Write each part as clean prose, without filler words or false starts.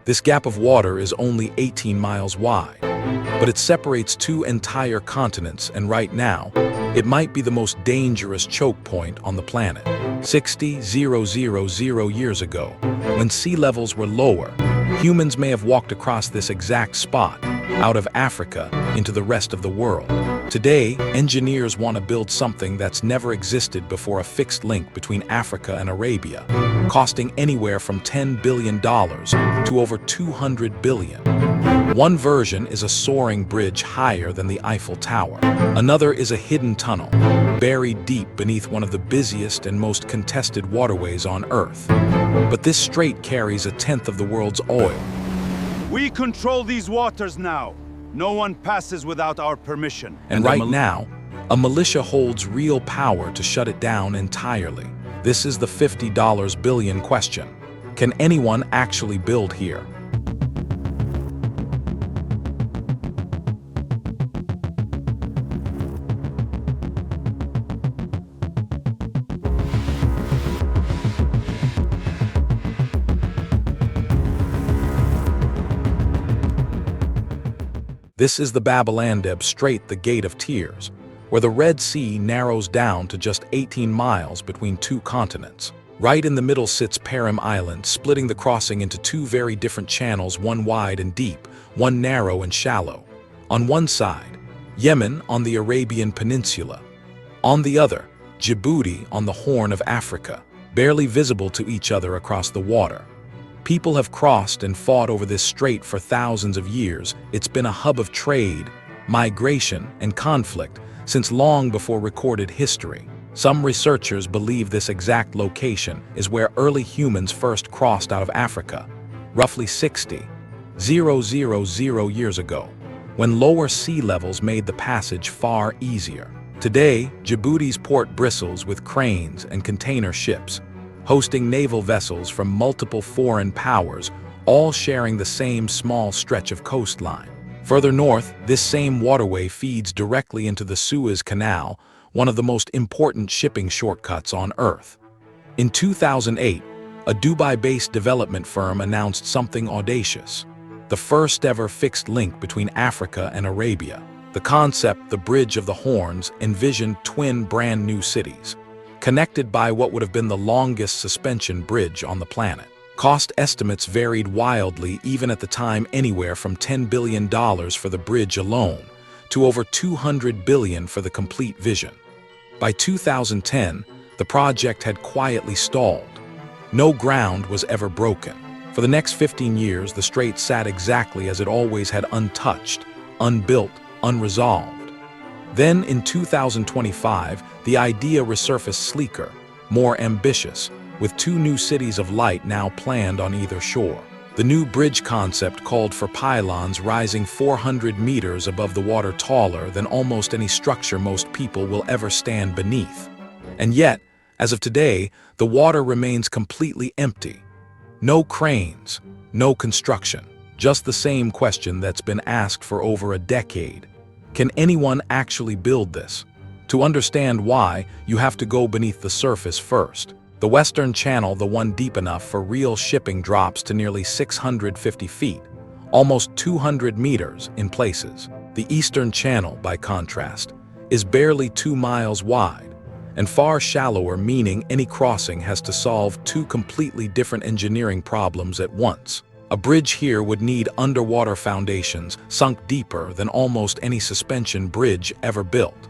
This gap of water is only 18 miles wide, but it separates two entire continents, and right now, it might be the most dangerous choke point on the planet. 60,000 years ago, when sea levels were lower, humans may have walked across this exact spot, out of Africa into the rest of the world. Today, engineers want to build something that's never existed before, a fixed link between Africa and Arabia, costing anywhere from $10 billion to over $200 billion. One version is a soaring bridge higher than the Eiffel Tower. Another is a hidden tunnel, buried deep beneath one of the busiest and most contested waterways on Earth. But this strait carries a tenth of the world's oil. We control these waters now. No one passes without our permission. And right now, a militia holds real power to shut it down entirely. This is the $50 billion question. Can anyone actually build here? This is the Bab-el-Mandeb Strait, the Gate of Tears, where the Red Sea narrows down to just 18 miles between two continents. Right in the middle sits Perim Island, splitting the crossing into two very different channels, one wide and deep, one narrow and shallow. On one side, Yemen on the Arabian Peninsula. On the other, Djibouti on the Horn of Africa, barely visible to each other across the water. People have crossed and fought over this strait for thousands of years. It's been a hub of trade, migration, and conflict since long before recorded history. Some researchers believe this exact location is where early humans first crossed out of Africa, roughly 60,000 years ago, when lower sea levels made the passage far easier. Today, Djibouti's port bristles with cranes and container ships, hosting naval vessels from multiple foreign powers, all sharing the same small stretch of coastline. Further north, this same waterway feeds directly into the Suez Canal, one of the most important shipping shortcuts on Earth. In 2008, a Dubai-based development firm announced something audacious: the first ever fixed link between Africa and Arabia. The concept, the Bridge of the Horns, envisioned twin brand new cities, connected by what would have been the longest suspension bridge on the planet. Cost estimates varied wildly, even at the time, anywhere from $10 billion for the bridge alone to over $200 billion for the complete vision. By 2010, the project had quietly stalled. No ground was ever broken. For the next 15 years, the strait sat exactly as it always had, untouched, unbuilt, unresolved. Then, in 2025, the idea resurfaced, sleeker, more ambitious, with two new cities of light now planned on either shore. The new bridge concept called for pylons rising 400 meters above the water, taller than almost any structure most people will ever stand beneath. And yet, as of today, the water remains completely empty. No cranes, no construction. Just the same question that's been asked for over a decade. Can anyone actually build this? To understand why, you have to go beneath the surface first. The Western Channel, the one deep enough for real shipping, drops to nearly 650 feet, almost 200 meters in places. The Eastern Channel, by contrast, is barely 2 miles wide and far shallower, meaning any crossing has to solve two completely different engineering problems at once. A bridge here would need underwater foundations sunk deeper than almost any suspension bridge ever built.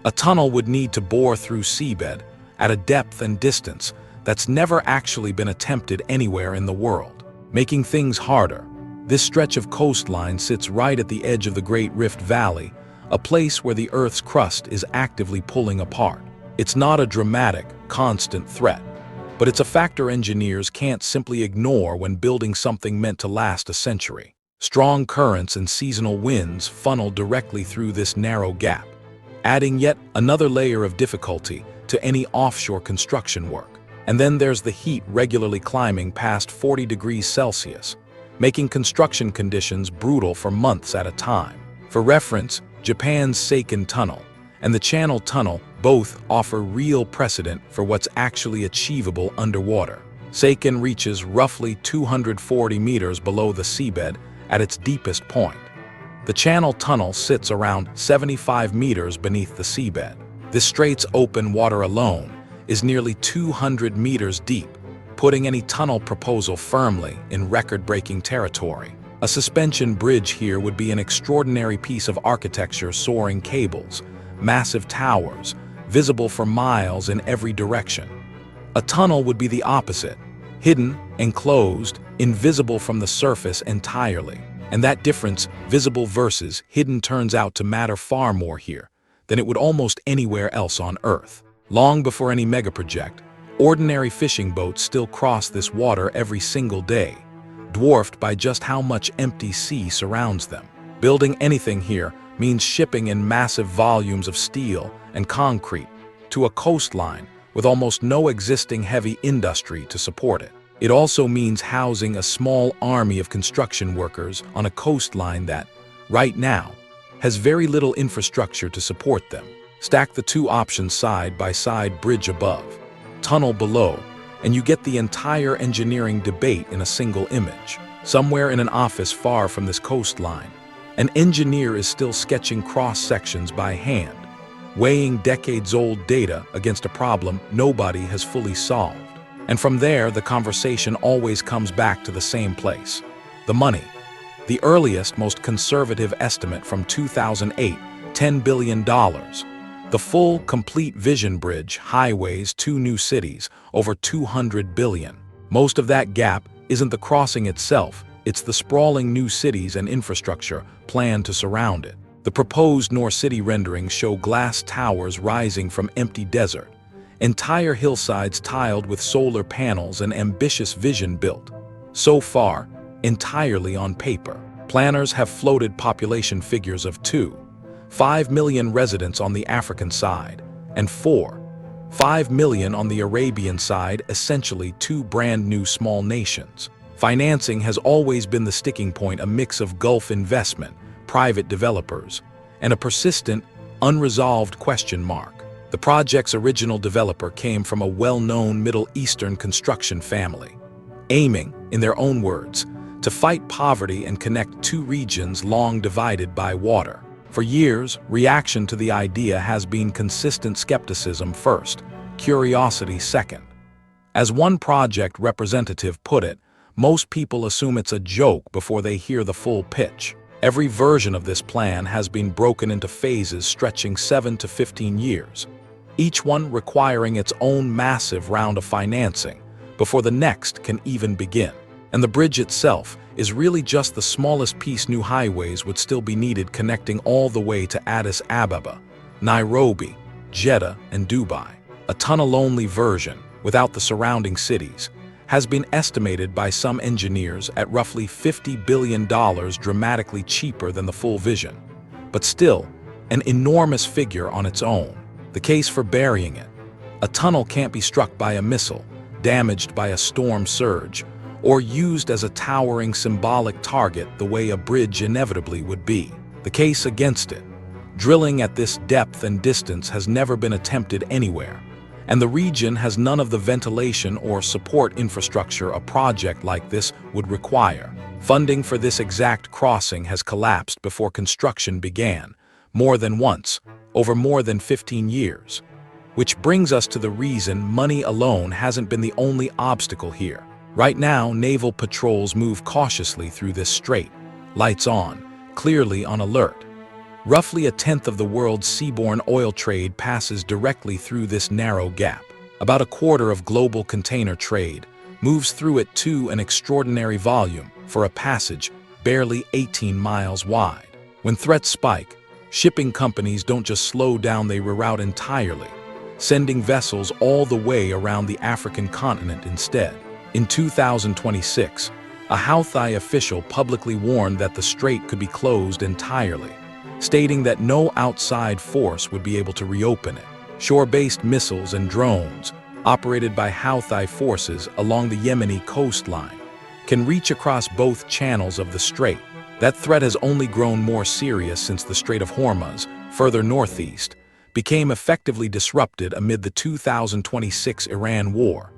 A tunnel would need to bore through seabed at a depth and distance that's never actually been attempted anywhere in the world. Making things harder, this stretch of coastline sits right at the edge of the Great Rift Valley, a place where the Earth's crust is actively pulling apart. It's not a dramatic, constant threat, but it's a factor engineers can't simply ignore when building something meant to last a century. Strong currents and seasonal winds funnel directly through this narrow gap, adding yet another layer of difficulty to any offshore construction work. And then there's the heat regularly climbing past 40 degrees Celsius, making construction conditions brutal for months at a time. For reference, Japan's Seikan Tunnel and the Channel Tunnel both offer real precedent for what's actually achievable underwater. Seikan reaches roughly 240 meters below the seabed at its deepest point. The channel tunnel sits around 75 meters beneath the seabed. This strait's open water alone is nearly 200 meters deep, putting any tunnel proposal firmly in record-breaking territory. A suspension bridge here would be an extraordinary piece of architecture, soaring cables, massive towers, visible for miles in every direction. A tunnel would be the opposite, hidden, enclosed, invisible from the surface entirely. And that difference, visible versus hidden, turns out to matter far more here than it would almost anywhere else on Earth. Long before any megaproject, ordinary fishing boats still cross this water every single day, dwarfed by just how much empty sea surrounds them. Building anything here means shipping in massive volumes of steel and concrete to a coastline with almost no existing heavy industry to support it. It also means housing a small army of construction workers on a coastline that, right now, has very little infrastructure to support them. Stack the two options side by side: bridge above, tunnel below, and you get the entire engineering debate in a single image. Somewhere in an office far from this coastline, an engineer is still sketching cross-sections by hand, weighing decades-old data against a problem nobody has fully solved. And from there, the conversation always comes back to the same place: the money. The earliest, most conservative estimate from 2008, $10 billion. The full, complete vision bridge, highways, 2 new cities, over $200 billion. Most of that gap isn't the crossing itself, it's the sprawling new cities and infrastructure planned to surround it. The proposed North City renderings show glass towers rising from empty desert, entire hillsides tiled with solar panels, and ambitious vision built, so far, entirely on paper. Planners have floated population figures of 2.5 million residents on the African side, and 4.5 million on the Arabian side, essentially 2 brand new small nations. Financing has always been the sticking point, a mix of Gulf investment, private developers, and a persistent, unresolved question mark. The project's original developer came from a well-known Middle Eastern construction family, aiming, in their own words, to fight poverty and connect 2 regions long divided by water. For years, reaction to the idea has been consistent skepticism first, curiosity second. As one project representative put it, most people assume it's a joke before they hear the full pitch. Every version of this plan has been broken into phases stretching 7 to 15 years, each one requiring its own massive round of financing before the next can even begin. And the bridge itself is really just the smallest piece. New highways would still be needed, connecting all the way to Addis Ababa, Nairobi, Jeddah, and Dubai. A tunnel-only version, without the surrounding cities, has been estimated by some engineers at roughly $50 billion, dramatically cheaper than the full vision, but still an enormous figure on its own. The case for burying it: a tunnel can't be struck by a missile, damaged by a storm surge, or used as a towering symbolic target the way a bridge inevitably would be. The case against it: drilling at this depth and distance has never been attempted anywhere, and the region has none of the ventilation or support infrastructure a project like this would require. Funding for this exact crossing has collapsed before construction began, more than once, over more than 15 years. Which brings us to the reason money alone hasn't been the only obstacle here. Right now, naval patrols move cautiously through this strait, lights on, clearly on alert. Roughly a tenth of the world's seaborne oil trade passes directly through this narrow gap. About a quarter of global container trade moves through it too, an extraordinary volume for a passage barely 18 miles wide. When threats spike, shipping companies don't just slow down, they reroute entirely, sending vessels all the way around the African continent instead. In 2026, a Houthi official publicly warned that the strait could be closed entirely, stating that no outside force would be able to reopen it. Shore-based missiles and drones, operated by Houthi forces along the Yemeni coastline, can reach across both channels of the strait. That threat has only grown more serious since the Strait of Hormuz, further northeast, became effectively disrupted amid the 2026 Iran war.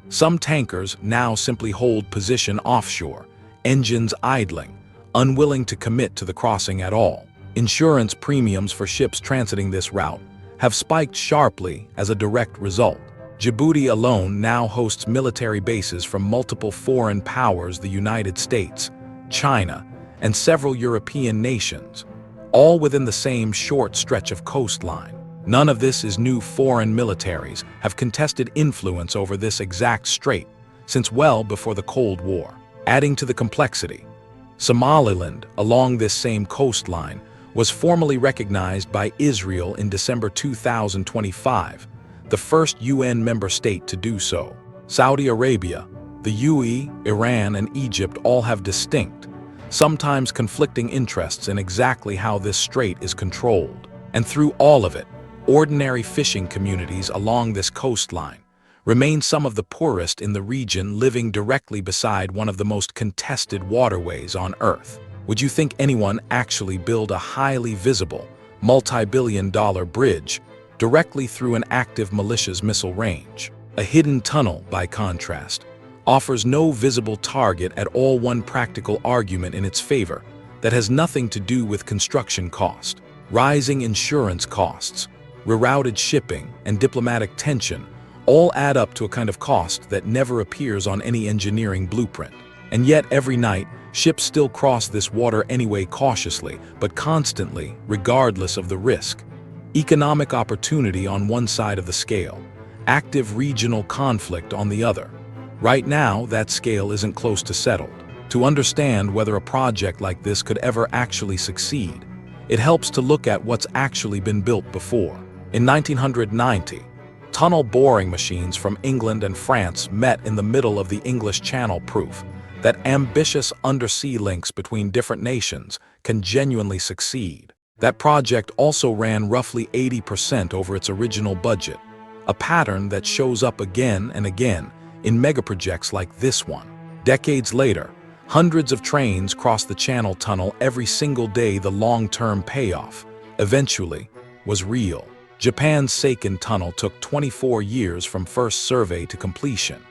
Some tankers now simply hold position offshore, engines idling, unwilling to commit to the crossing at all. Insurance premiums for ships transiting this route have spiked sharply as a direct result. Djibouti alone now hosts military bases from multiple foreign powers: the United States, China, and several European nations, all within the same short stretch of coastline. None of this is new. Foreign militaries have contested influence over this exact strait since well before the Cold War. Adding to the complexity, Somaliland, along this same coastline, was formally recognized by Israel in December 2025, the first UN member state to do so. Saudi Arabia, the UAE, Iran, and Egypt all have distinct, sometimes conflicting interests in exactly how this strait is controlled. And through all of it, ordinary fishing communities along this coastline remain some of the poorest in the region, living directly beside one of the most contested waterways on Earth. Would you think anyone actually build a highly visible, multi-billion-dollar bridge directly through an active militia's missile range? A hidden tunnel, by contrast, offers no visible target at all. One practical argument in its favor that has nothing to do with construction cost. Rising insurance costs, rerouted shipping, and diplomatic tension all add up to a kind of cost that never appears on any engineering blueprint. And yet every night, ships still cross this water anyway, cautiously but constantly, regardless of the risk. Economic opportunity on one side of the scale, active regional conflict on the other. Right now, that scale isn't close to settled. To understand whether a project like this could ever actually succeed, it helps to look at what's actually been built before. In 1990, tunnel boring machines from England and France met in the middle of the English Channel, proof that ambitious undersea links between different nations can genuinely succeed. That project also ran roughly 80% over its original budget, a pattern that shows up again and again in megaprojects like this one. Decades later, hundreds of trains cross the Channel Tunnel every single day. The long-term payoff, eventually, was real. Japan's Seikan Tunnel took 24 years from first survey to completion.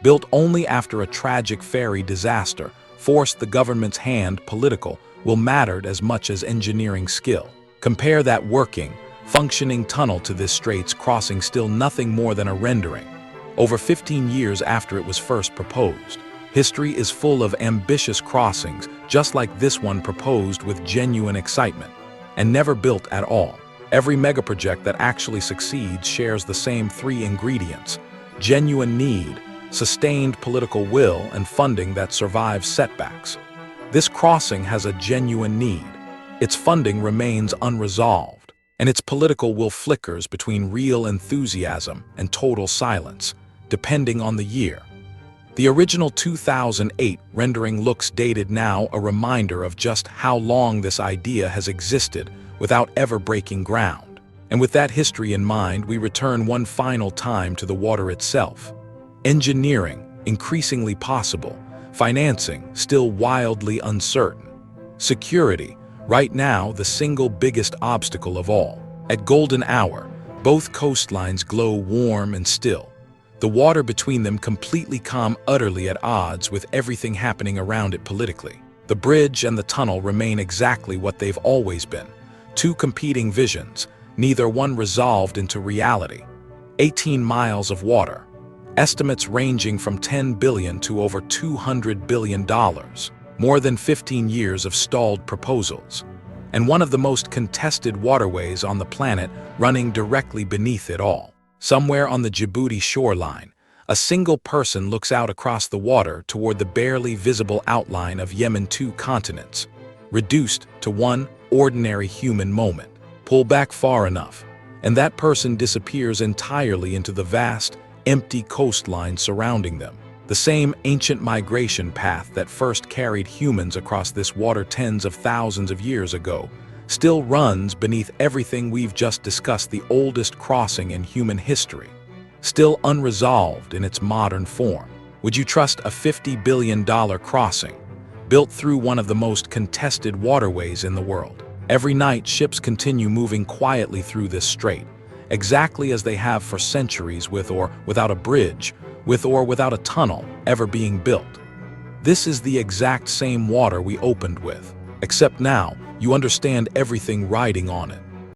Built only after a tragic ferry disaster forced the government's hand, political will mattered as much as engineering skill. Compare that working, functioning tunnel to this strait's crossing, still nothing more than a rendering. Over 15 years after it was first proposed, history is full of ambitious crossings just like this one, proposed with genuine excitement and never built at all. Every megaproject that actually succeeds shares the same three ingredients: genuine need, sustained political will, and funding that survives setbacks. This crossing has a genuine need. Its funding remains unresolved, and its political will flickers between real enthusiasm and total silence, depending on the year. The original 2008 rendering looks dated now, a reminder of just how long this idea has existed without ever breaking ground. And with that history in mind, we return one final time to the water itself. Engineering, increasingly possible. Financing, still wildly uncertain. Security, right now the single biggest obstacle of all. At golden hour, both coastlines glow warm and still. The water between them completely calm, utterly at odds with everything happening around it politically. The bridge and the tunnel remain exactly what they've always been. Two competing visions, neither one resolved into reality. 18 miles of water. Estimates ranging from $10 billion to over $200 billion. More than 15 years of stalled proposals. And one of the most contested waterways on the planet running directly beneath it all. Somewhere on the Djibouti shoreline, a single person looks out across the water toward the barely visible outline of Yemen, two continents, reduced to one ordinary human moment. Pull back far enough, and that person disappears entirely into the vast, empty coastline surrounding them. The same ancient migration path that first carried humans across this water tens of thousands of years ago still runs beneath everything we've just discussed, the oldest crossing in human history, still unresolved in its modern form. Would you trust a $50 billion crossing, built through one of the most contested waterways in the world? Every night, ships continue moving quietly through this strait, exactly as they have for centuries, with or without a bridge, with or without a tunnel ever being built. This is the exact same water we opened with, except now you understand everything riding on it.